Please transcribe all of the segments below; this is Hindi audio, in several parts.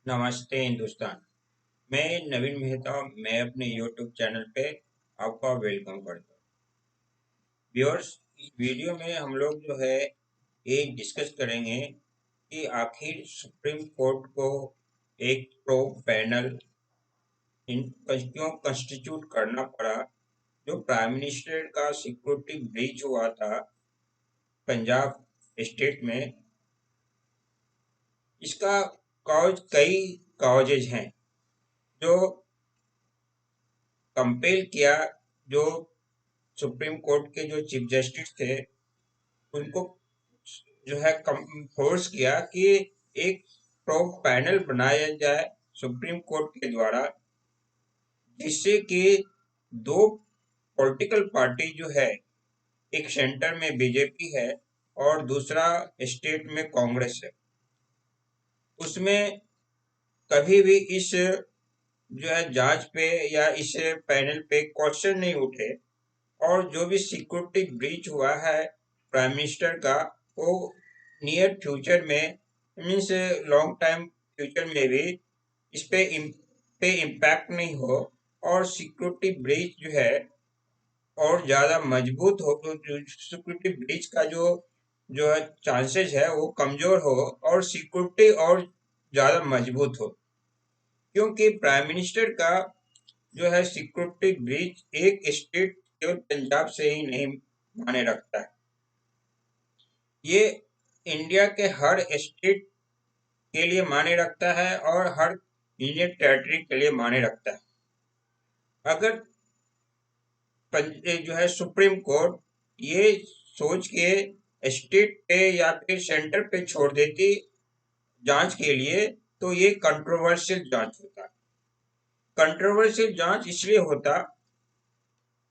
नमस्ते हिंदुस्तान। मैं नवीन मेहता। मैं अपने यूट्यूब चैनल पे आपका वेलकम करता हूँ। व्यूअर्स, इस वीडियो में हम लोग जो है ये डिस्कस करेंगे कि आखिर सुप्रीम कोर्ट को एक प्रो पैनल क्यों कंस्टिट्यूट करना पड़ा। जो प्राइम मिनिस्टर का सिक्योरिटी ब्रीच हुआ था पंजाब स्टेट में, इसका कई कॉजेज हैं जो कंपेल किया। जो सुप्रीम कोर्ट के जो चीफ जस्टिस थे उनको जो है फोर्स किया कि एक प्रो पैनल बनाया जाए सुप्रीम कोर्ट के द्वारा, जिससे कि दो पॉलिटिकल पार्टी जो है, एक सेंटर में बीजेपी है और दूसरा स्टेट में कांग्रेस है, उसमें कभी भी इस जो है जांच पे या इस पैनल पे क्वेश्चन नहीं उठे। और जो भी सिक्योरिटी ब्रीच हुआ है प्राइम मिनिस्टर का, वो नियर फ्यूचर में, मीन्स लॉन्ग टाइम फ्यूचर में भी इस पे इम्पैक्ट नहीं हो और सिक्योरिटी ब्रीच जो है और ज़्यादा मजबूत हो, तो सिक्योरिटी ब्रीच का जो है चांसेस है वो कमज़ोर हो और सिक्योरिटी और ज़्यादा मजबूत हो। क्योंकि प्राइम मिनिस्टर का जो है सिक्योरिटी ब्रीच एक स्टेट केवल पंजाब से ही नहीं माने रखता है, ये इंडिया के हर स्टेट के लिए माने रखता है और हर यूनियन टेरिटरी के लिए माने रखता है। अगर जो है सुप्रीम कोर्ट ये सोच के स्टेट पे या फिर सेंटर पे छोड़ देती जांच के लिए, तो ये कंट्रोवर्शियल जांच होता। कंट्रोवर्शियल जांच इसलिए होता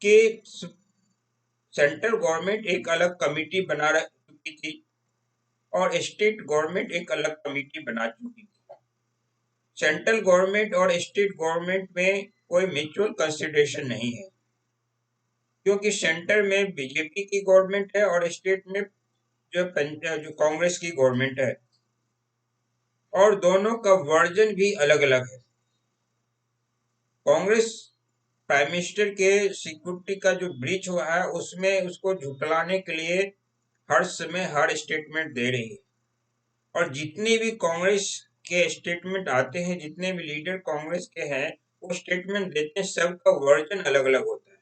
कि सेंट्रल गवर्नमेंट एक अलग कमिटी बना चुकी थी और स्टेट गवर्नमेंट एक अलग कमिटी बना चुकी थी। सेंट्रल गवर्नमेंट और स्टेट गवर्नमेंट में कोई म्यूचुअल कंसिडरेशन नहीं है, क्योंकि सेंटर में बीजेपी की गवर्नमेंट है और स्टेट में जो कांग्रेस की गवर्नमेंट है, और दोनों का वर्जन भी अलग अलग है। कांग्रेस प्राइम मिनिस्टर के सिक्योरिटी का जो ब्रीच हुआ है उसमें उसको झुटलाने के लिए हर समय हर स्टेटमेंट दे रही है। और जितने भी कांग्रेस के स्टेटमेंट आते हैं, जितने भी लीडर कांग्रेस के हैं वो स्टेटमेंट देते हैं, सबका वर्जन अलग अलग होता है।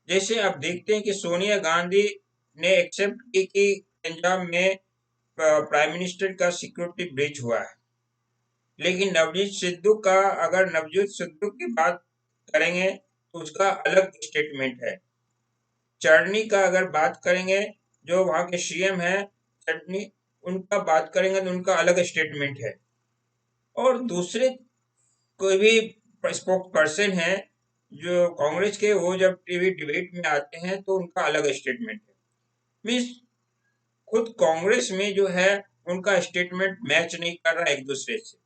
जैसे आप देखते हैं कि सोनिया गांधी ने एक्सेप्ट की कि पंजाब में प्राइम मिनिस्टर का सिक्योरिटी ब्रीच हुआ है, लेकिन नवजीत सिद्धू का, अगर नवजीत सिद्धू की बात करेंगे तो उसका अलग स्टेटमेंट है। चरनी का अगर बात करेंगे, जो वहां के सीएम है चटनी, उनका बात करेंगे तो उनका अलग स्टेटमेंट है। और दूसरे कोई भी स्पोक पर्सन है जो कांग्रेस के, वो जब टीवी डिबेट में आते हैं तो उनका अलग स्टेटमेंट है। मीन्स खुद कांग्रेस में जो है उनका स्टेटमेंट मैच नहीं कर रहा एक दूसरे से।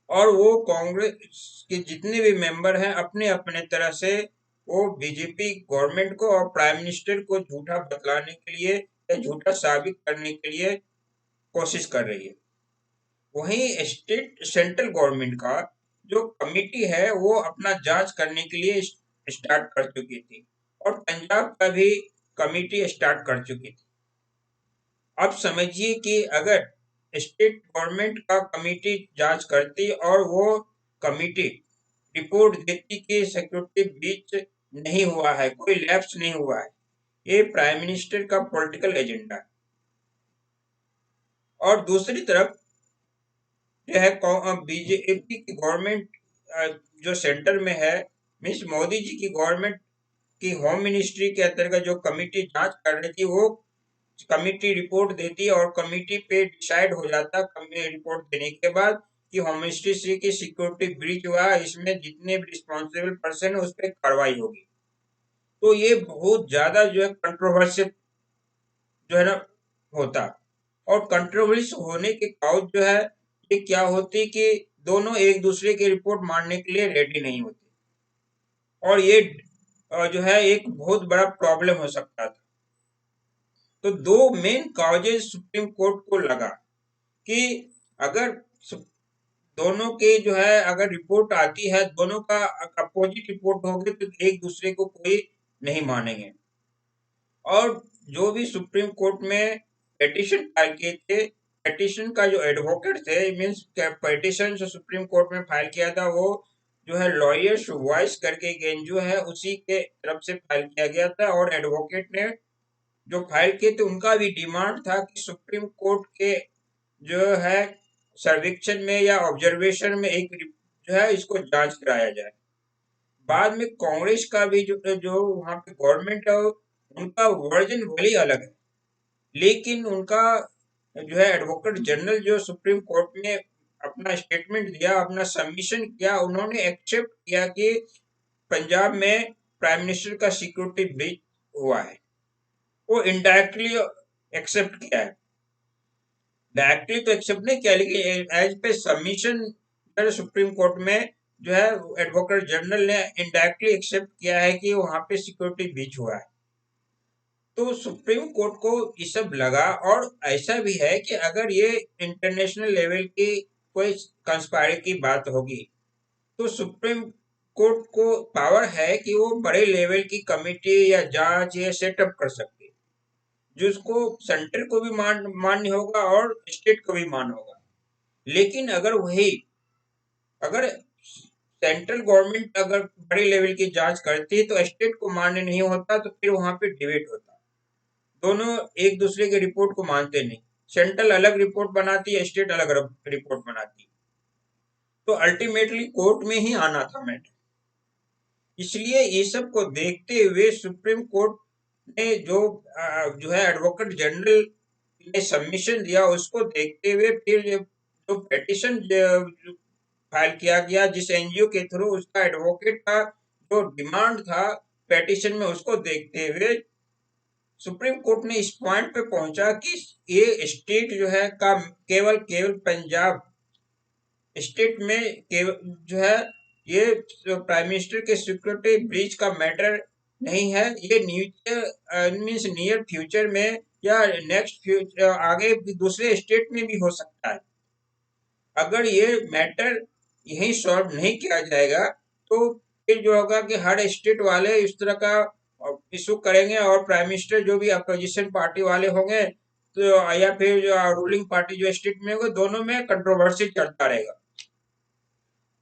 और वो कांग्रेस के जितने भी मेंबर हैं अपने अपने तरह से वो बीजेपी गवर्नमेंट को और प्राइम मिनिस्टर को झूठा बतलाने के लिए या झूठा साबित करने के लिए कोशिश कर रही है। वहीं स्टेट सेंट्रल गवर्नमेंट का जो कमिटी है वो अपना जांच करने के लिए स्टार्ट कर चुकी थी, और पंजाब का भी कमिटी स्टार्ट कर चुकी थी। अब समझिए कि अगर स्टेट गवर्नमेंट का कमिटी जांच करती और वो कमिटी रिपोर्ट देती कि सिक्योरिटी ब्रीच नहीं हुआ है, कोई लैप्स नहीं हुआ है, ये प्राइम मिनिस्टर का पॉलिटिकल एजेंडा है। और दूसरी तरफ जो है बीजेपी की गवर्नमेंट जो सेंटर में है, मिस मोदी जी की गवर्नमेंट की होम मिनिस्ट्री के अंतर्गत जो कमिटी जांच कर रही थी, वो कमिटी रिपोर्ट देती और कमिटी पे डिसाइड हो जाता रिपोर्ट देने के बाद कि होम मिनिस्ट्री की सिक्योरिटी ब्रीच हुआ, इसमें जितने भी रिस्पॉन्सिबल पर्सन है उस पर कार्रवाई होगी। तो ये बहुत ज्यादा जो है कंट्रोवर्शियल जो है ना होता। और कंट्रोवर्सी होने के कारण जो है ये क्या होती कि दोनों एक दूसरे की रिपोर्ट मानने के लिए रेडी नहीं होते, और ये जो है एक बहुत बड़ा प्रॉब्लम हो सकता था। तो दो मेन कॉजेज सुप्रीम कोर्ट को लगा कि अगर दोनों के जो है अगर रिपोर्ट आती है, दोनों का अपोजिट रिपोर्ट होगी तो एक दूसरे को कोई नहीं मानेंगे। और जो भी सुप्रीम कोर्ट में पिटीशन फाइल किए थे, पिटीशन का जो एडवोकेट थे, मीन्स पिटीशन जो सुप्रीम कोर्ट में फाइल किया था वो जो है लॉयर्स वॉइस करके एक एनजीओ है उसी के तरफ से फाइल किया गया था। और एडवोकेट ने जो फाइल किए थे उनका भी डिमांड था कि सुप्रीम कोर्ट के जो है सर्वेक्षण में या ऑब्जर्वेशन में एक जो है इसको जांच कराया जाए। बाद में कांग्रेस का भी जो जो वहां पे गवर्नमेंट है उनका वर्जन भले ही अलग है, लेकिन उनका जो है एडवोकेट जनरल जो सुप्रीम कोर्ट में अपना स्टेटमेंट दिया, अपना सबमिशन किया, उन्होंने एक्सेप्ट किया कि पंजाब में प्राइम मिनिस्टर का सिक्योरिटी ब्रीच हुआ है। वो इनडायरेक्टली एक्सेप्ट किया है, डायरेक्टली तो एक्सेप्ट नहीं किया, लेकिन एज पे सबमिशन सुप्रीम कोर्ट में जो है एडवोकेट जनरल ने इनडायरेक्टली एक्सेप्ट किया है कि वहां पे सिक्योरिटी ब्रीच हुआ है। तो सुप्रीम कोर्ट को ये सब लगा। और ऐसा भी है कि अगर ये इंटरनेशनल लेवल की कोई कंस्पायरी की बात होगी तो सुप्रीम कोर्ट को पावर है कि वो बड़े लेवल की कमेटी या जांच ये सेटअप कर सकती है, जिसको सेंटर को भी मान्य होगा और स्टेट को भी मान्य होगा। लेकिन अगर वही अगर सेंट्रल गवर्नमेंट अगर बड़े लेवल की जांच करती है तो स्टेट को मान्य नहीं होता, तो फिर वहां पे डिबेट होता। दोनों एक दूसरे के रिपोर्ट को मानते नहीं, सेंट्रल अलग रिपोर्ट बनाती है, स्टेट अलग रिपोर्ट बनाती है, तो अल्टीमेटली कोर्ट में ही आना था मैटर। इसलिए ये सब को देखते हुए सुप्रीम कोर्ट ने जो है एडवोकेट जनरल ने सबमिशन दिया उसको देखते हुए फिर जो पिटीशन फाइल किया गया जिस एनजीओ के थ्रू, उसका एडवोकेट का जो डिमांड था पिटीशन में, उसको देखते हुए सुप्रीम कोर्ट ने इस पॉइंट पे पहुंचा कि ये स्टेट जो है का केवल केवल पंजाब स्टेट में केवल जो है ये प्राइम मिनिस्टर के सिक्योरिटी ब्रीच का मैटर नहीं है। ये न्यूचर मीन्स नियर फ्यूचर में या नेक्स्ट फ्यूचर आगे भी दूसरे स्टेट में भी हो सकता है। अगर ये मैटर यही सॉल्व नहीं किया जाएगा तो फिर जो होगा कि हर स्टेट वाले इस तरह का इशू करेंगे और प्राइम मिनिस्टर जो भी अपोजिशन पार्टी वाले होंगे तो या फिर जो रूलिंग पार्टी जो स्टेट में होंगे, दोनों में कंट्रोवर्सी चलता रहेगा।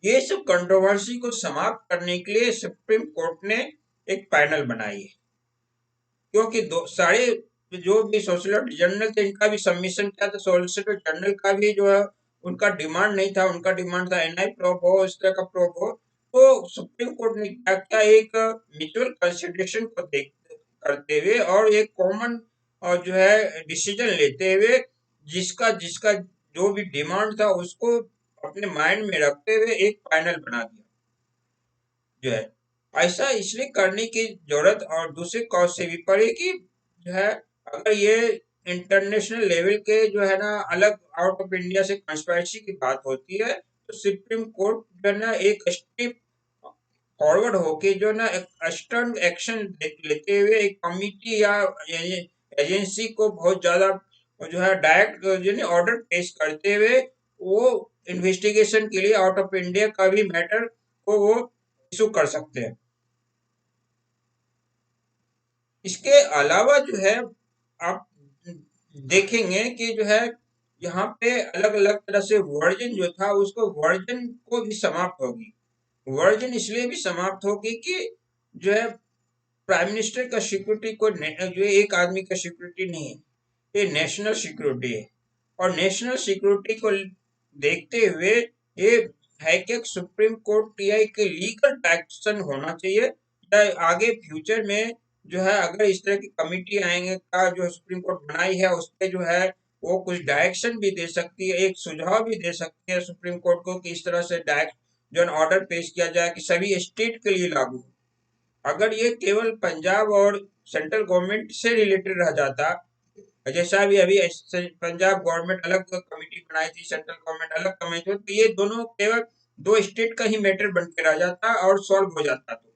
ये सब कंट्रोवर्सी को समाप्त करने के लिए सुप्रीम कोर्ट ने एक पैनल बनाई है, क्योंकि दो सारे जो भी सोलिसिटर जनरल थे इनका भी सबमिशन किया था। सोलिसिटर जनरल का भी जो है उनका डिमांड नहीं था, उनका डिमांड था एनआई प्रोब हो, इस तरह का प्रोब हो। तो सुप्रीम कोर्ट ने क्या किया, एक म्यूचुअल कंसिडरेशन को देख करते हुए और एक कॉमन और जो है डिसीजन लेते हुए जिसका जिसका जो भी डिमांड था उसको अपने माइंड में रखते हुए एक पैनल बना दिया जो है। ऐसा इसलिए करने की जरूरत और दूसरे कॉज से भी पड़ी कि जो है अगर ये इंटरनेशनल लेवल के जो है ना अलग आउट ऑफ इंडिया से कंस्पायरेसी की बात होती है तो सुप्रीम कोर्ट जो है ना एक स्टेप फॉरवर्ड होके जो है ना स्टर्न एक्शन लेते हुए एक कमिटी या एजेंसी को बहुत ज्यादा जो है डायरेक्ट जो ऑर्डर पेश करते हुए वो इन्वेस्टिगेशन के लिए आउट ऑफ इंडिया का भी मैटर को वो इशू कर सकते हैं। इसके अलावा जो है आप देखेंगे कि जो है यहाँ पे अलग अलग तरह से वर्जन जो था उसको वर्जन को भी समाप्त होगी। वर्जन इसलिए भी समाप्त होगी कि जो है प्राइम मिनिस्टर का सिक्योरिटी को जो एक आदमी का सिक्योरिटी नहीं है, ये नेशनल सिक्योरिटी है। और नेशनल सिक्योरिटी को देखते हुए ये है कि सुप्रीम कोर्ट या एक लीगल एक्शन होना चाहिए या आगे फ्यूचर में जो है अगर इस तरह की कमिटी आएंगे का जो सुप्रीम कोर्ट बनाई है उस पर जो है वो कुछ डायरेक्शन भी दे सकती है, एक सुझाव भी दे सकती है सुप्रीम कोर्ट को कि इस तरह से डायरेक्ट जो ऑर्डर पेश किया जाए कि सभी स्टेट के लिए लागू हो। अगर ये केवल पंजाब और सेंट्रल गवर्नमेंट से रिलेटेड रह जाता, जैसा भी अभी पंजाब गवर्नमेंट अलग कमेटी बनाई थी, सेंट्रल गवर्नमेंट अलग कमेटी, तो ये दोनों केवल दो स्टेट का ही मैटर बन के रह जाता और सॉल्व हो जाता। तो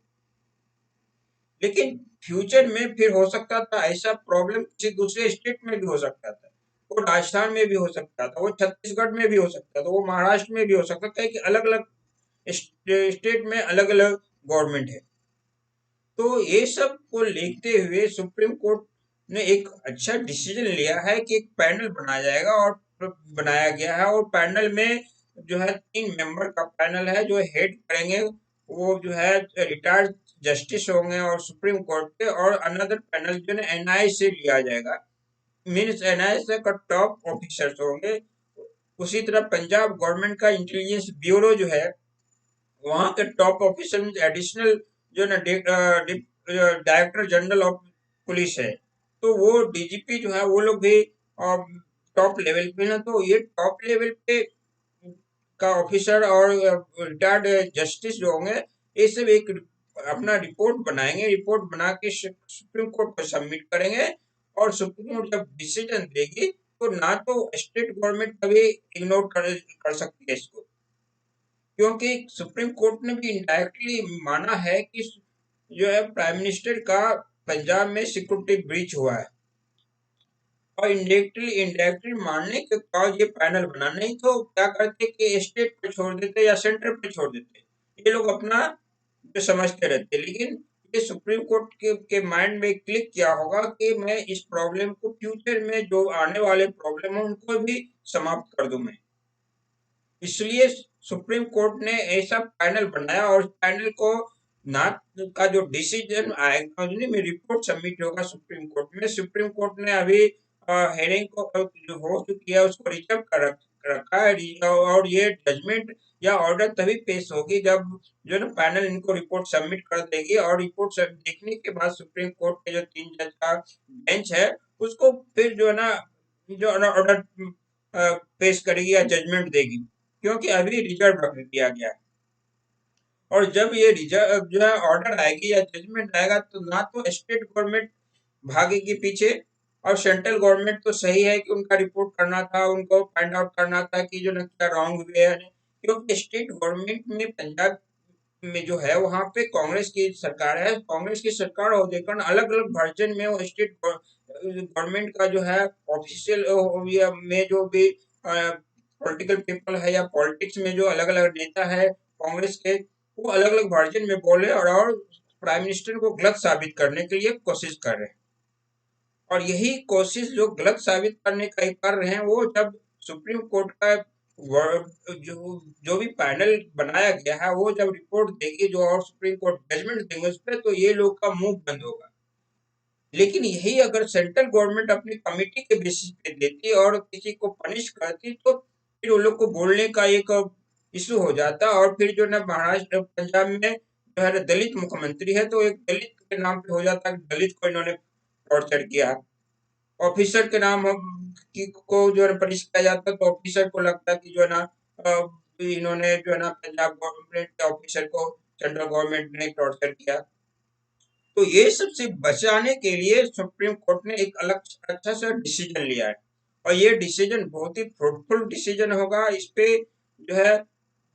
लेकिन फ्यूचर में फिर हो सकता था ऐसा प्रॉब्लम किसी दूसरे स्टेट में भी हो सकता था। वो राजस्थान में भी हो सकता था, वो छत्तीसगढ़ में भी हो सकता था, वो महाराष्ट्र में भी हो सकता था कि अलग अलग स्टेट में अलग अलग गवर्नमेंट है। तो ये सब को देखते हुए सुप्रीम कोर्ट ने एक अच्छा डिसीजन लिया है कि एक पैनल बनाया जाएगा और बनाया गया है, और पैनल में जो है 3 मेंबर का पैनल है जो हेड करेंगे, वो जो है रिटायर्ड जस्टिस होंगे और सुप्रीम कोर्ट के, और अनदर पैनल जो है एनआई से लिया जाएगा, मीन्स एनआई से का टॉप ऑफिसर्स होंगे। उसी तरह पंजाब गवर्नमेंट का इंटेलिजेंस ब्यूरो जो है, वहाँ के टॉप ऑफिसर में एडिशनल जो है ना डायरेक्टर जनरल ऑफ पुलिस है, तो वो डीजीपी जो है वो लोग भी टॉप लेवल पे ना, तो ये टॉप लेवल पे का ऑफिसर और रिटायर्ड जस्टिस जो होंगे, ये सब एक अपना रिपोर्ट बनाएंगे, रिपोर्ट बना के सुप्रीम कोर्ट को सबमिट करेंगे, और सुप्रीम कोर्ट जब डिसीजन देगी तो ना तो स्टेट गवर्नमेंट कभी इग्नोर कर सकती है इसको, क्योंकि सुप्रीम कोर्ट ने भी इनडायरेक्टली माना है कि जो है प्राइम मिनिस्टर का पंजाब में सिक्योरिटी ब्रीच हुआ है, और इनडायरेक्टली इनडायरेक्टली मानने के बाद ये पैनल बना, नहीं तो क्या करते कि स्टेट पे छोड़ देते या सेंटर पे छोड़ देते, ये लोग अपना जो समझते रहते, लेकिन ये सुप्रीम कोर्ट के माइंड में क्लिक किया होगा कि मैं इस प्रॉब्लम को फ्यूचर में जो आने वाले प्रॉब्लम है उनको भी समाप्त कर दूं मैं, इसलिए सुप्रीम कोर्ट ने ऐसा पैनल बनाया, और पैनल को ना का जो डिसीजन आएगा में रिपोर्ट सबमिट होगा सुप्रीम कोर्ट में, सुप्रीम कोर्ट ने अभी हेयरिंग को जो हो चुकी है उसको रिजर्व कर रखा है, और ये जजमेंट या ऑर्डर तभी पेश होगी जब जो है ना पैनल इनको रिपोर्ट सबमिट कर देगी, और रिपोर्ट सब देखने के बाद सुप्रीम कोर्ट के जो 3 जज का बेंच है उसको फिर जो है ना जो ऑर्डर पेश करेगी या जजमेंट देगी, क्योंकि अभी रिजर्व रख दिया गया है। और जब ये रिजर्व जो है ऑर्डर आएगी या जजमेंट आएगा तो ना तो स्टेट गवर्नमेंट भागेगी पीछे, और सेंट्रल गवर्नमेंट तो सही है कि उनका रिपोर्ट करना था, उनको फाइंड आउट करना था कि जो ना क्या रॉन्ग वे है, क्योंकि स्टेट गवर्नमेंट में पंजाब में जो है वहाँ पे कांग्रेस की सरकार है, कांग्रेस की सरकार हो देखकर अलग अलग वर्जन में वो स्टेट गवर्नमेंट का जो है ऑफिशियल में जो भी पॉलिटिकल पीपल है या पॉलिटिक्स में जो अलग अलग नेता है कांग्रेस के, वो अलग अलग वर्जन में बोले और प्राइम मिनिस्टर को गलत साबित करने के लिए कोशिश कर रहे हैं, और यही कोशिश जो गलत साबित करने का कर रहे हैं, वो जब सुप्रीम कोर्ट का जो भी पैनल बनाया गया है वो जब रिपोर्ट देगी जो, और सुप्रीम कोर्ट जजमेंट देंगे उस पर, तो ये लोग का मुंह बंद होगा। लेकिन यही अगर सेंट्रल गवर्नमेंट अपनी कमिटी के बेसिस पे देती और किसी को पनिश करती, तो फिर उन लोग को बोलने का एक इशू हो जाता, और फिर जो ना महाराष्ट्र पंजाब में जो है दलित मुख्यमंत्री है, तो एक दलित के नाम पे हो जाता है, दलित को इन्होंने टॉर्चर किया, ऑफिसर के नाम को जो है पनिश किया जाता, तो ऑफिसर को लगता है कि जो है ना इन्होंने जो है ना पंजाब गवर्नमेंट के ऑफिसर को सेंट्रल गवर्नमेंट ने टॉर्चर किया। तो ये सब से बचाने के लिए सुप्रीम कोर्ट ने एक अलग अच्छा सा डिसीजन लिया है, और ये डिसीजन बहुत ही फ्रूटफुल डिसीजन होगा। इस पे जो है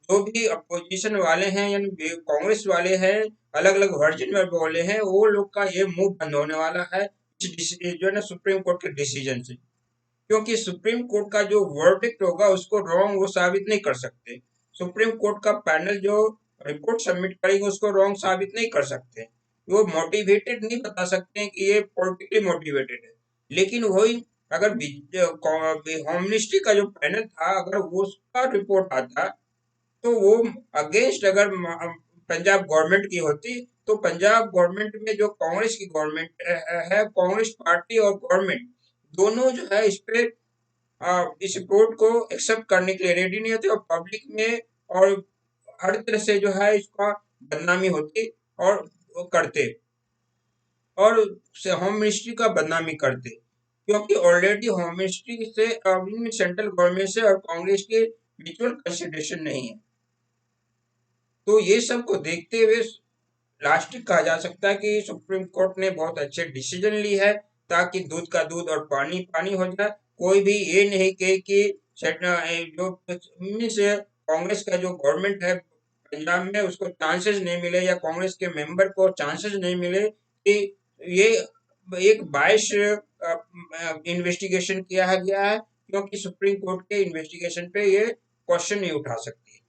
जो भी अपोजिशन वाले हैं यानी कांग्रेस वाले हैं, अलग अलग वर्जन में बोले हैं, वो लोग का ये मुंह बंद होने वाला है जो है ना सुप्रीम कोर्ट के डिसीजन से, क्योंकि सुप्रीम कोर्ट का जो वर्डिक्ट होगा उसको रॉन्ग वो साबित नहीं कर सकते, सुप्रीम कोर्ट का पैनल जो रिपोर्ट सबमिट करेगी उसको रॉन्ग साबित नहीं कर सकते, वो मोटिवेटेड नहीं बता सकते हैं कि ये पॉलिटिकली मोटिवेटेड है। लेकिन वही अगर होम मिनिस्ट्री का जो पैनल था अगर वो उसका रिपोर्ट आता, तो वो अगेंस्ट अगर पंजाब गवर्नमेंट की होती, तो पंजाब गवर्नमेंट में जो कांग्रेस की गवर्नमेंट है, कांग्रेस पार्टी और गवर्नमेंट दोनों जो है इस पे इस रिपोर्ट को एक्सेप्ट करने के लिए रेडी नहीं होते, और पब्लिक में और हर तरह से जो है इसका बदनामी होती, और वो करते, और होम मिनिस्ट्री का बदनामी करते, क्योंकि ऑलरेडी होम मिनिस्ट्री से सेंट्रल गवर्नमेंट से और कांग्रेस के म्यूचुअल कंसिडरेशन नहीं है। तो ये सब को देखते हुए लास्ट कहा जा सकता है कि सुप्रीम कोर्ट ने बहुत अच्छे डिसीजन ली है, ताकि दूध का दूध और पानी पानी हो जाए। कोई भी ये नहीं कहे कि जो मीन्स कांग्रेस का जो गवर्नमेंट है पंजाब में उसको चांसेस नहीं मिले, या कांग्रेस के मेंबर को चांसेस नहीं मिले कि ये एक बाइस इन्वेस्टिगेशन किया गया है, क्योंकि सुप्रीम कोर्ट के इन्वेस्टिगेशन पे ये क्वेश्चन नहीं उठा सकती।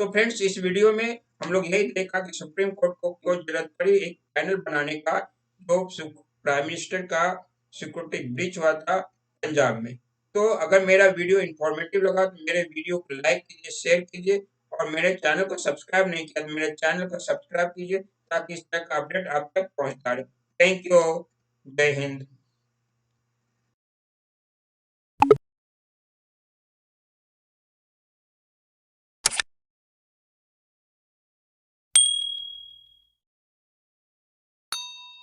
तो फ्रेंड्स, इस वीडियो में हम लोग यही देखा कि सुप्रीम कोर्ट को क्यों जरूरत पड़ी एक पैनल बनाने का, जो प्राइम मिनिस्टर का सिक्योरिटी ब्रीच हुआ था पंजाब में। तो अगर मेरा वीडियो इंफॉर्मेटिव लगा तो मेरे वीडियो को लाइक कीजिए, शेयर कीजिए, और मेरे चैनल को सब्सक्राइब नहीं किया तो मेरे चैनल को सब्सक्राइब कीजिए, ताकि इस तरह का अपडेट आप तक पहुंचता रहे। Thank you. जय हिंद।